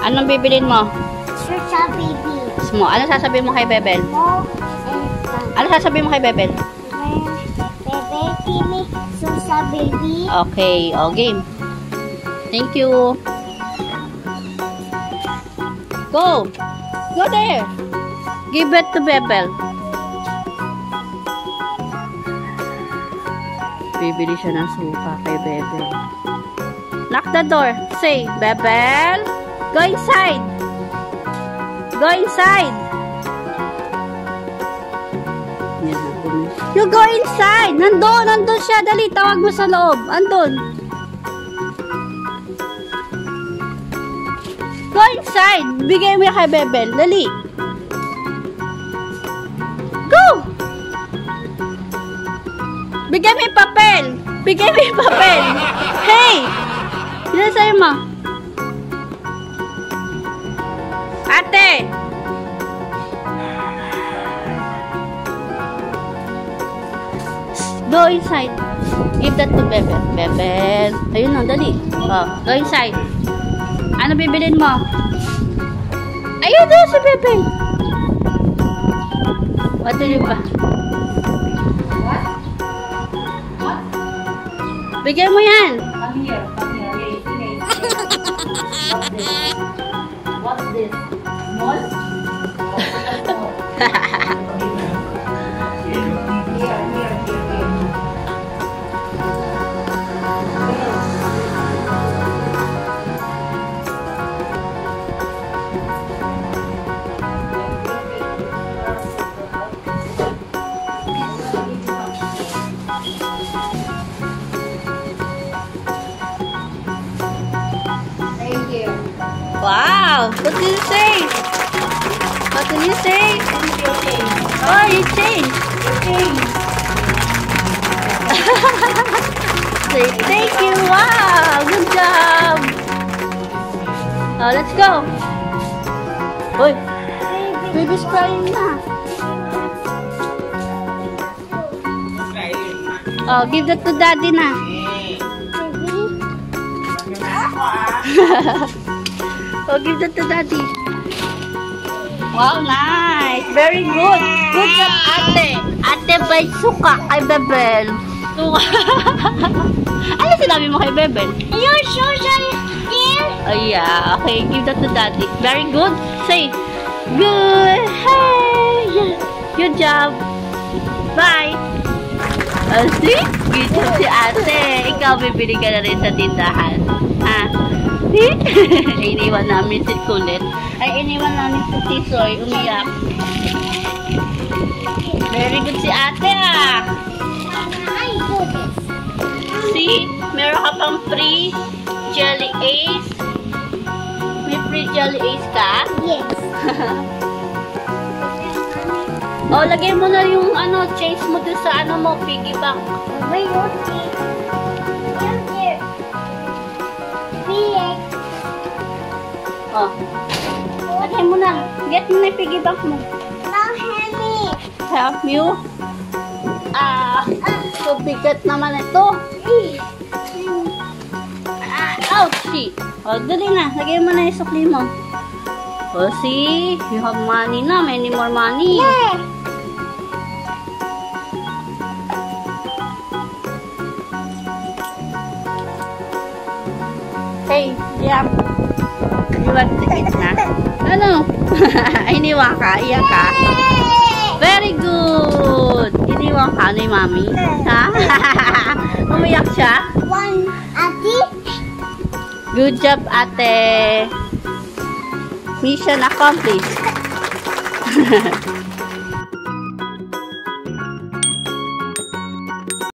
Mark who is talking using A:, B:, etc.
A: Anong bibilin mo?
B: Susa baby.
A: Small. Ano sasabihin mo kay Bebel?
B: Mo and
A: Ano sasabihin mo kay Bebel?
B: Bebe, Kimi, Susa baby.
A: Okay. O, game. Thank you. Go. Go there. Give it to Bebel. Bibili siya ng suka kay Bebel. Lock the door. Say, Bebel, go inside. Go inside. You go inside. Nandun siya. Dali, tawag mo sa loob. Andun. Go inside. Bigay mo kay Bebel. Dali. Go. Bigay mo yung papel. Bigay mo yung papel. Hey. Yan sa'yo mo. Ate. Go inside. Give that to Bebel. Bebel. Ayun na, dali. Oh, go inside. Ano bibilin mo? Ayun na si Bebel. What do you ba? What? Bigyan mo yan. Come here. What's this? Small? Wow! What did you say? What did you say? Oh, you changed. Say thank you. Wow! Good job. Oh, let's go. Boy, baby's crying na. Oh, give that to daddy na. Oh, give that to daddy. Wow, nice. Very good. Good job, ate. Ate, by suka kay Bebel. Suka. Ano sinabi mo kay Bebel?
B: Your susa is here.
A: Oh, yeah. Okay, give that to daddy. Very good. Say, good. Hey. Good job. Bye. See? Good job si ate. Ikaw, bibili ka na rin sa tindahan. Ah. Iniwan namin si Kulit. Ay, iniwan namin si Tisoy. Umiyak. Very good si ate ah. See? Meron ka pang free Jelly Ace. May free Jelly Ace ka?
B: Yes.
A: Oh, lagay mo na yung ano, change mo dun sa ano mo, piggy bank.
B: Wait, okay.
A: Oh. Lagay mo na. Get mo na yung piggy bank mo.
B: Now help me.
A: Help you? So bigat naman ito. Ouchie. Oh, dali na. Lagay mo na yung sukli mo. Oh, see? You have money na. Many more money.
B: Yeah.
A: Hey, yeah. You want to eat na? Ano? Iniwan ka? Iyak ka? Very good! Iniwan ka ni Mami? Ha? Umiyak siya?
B: One, ate.
A: Good job, ate. Mission accomplished.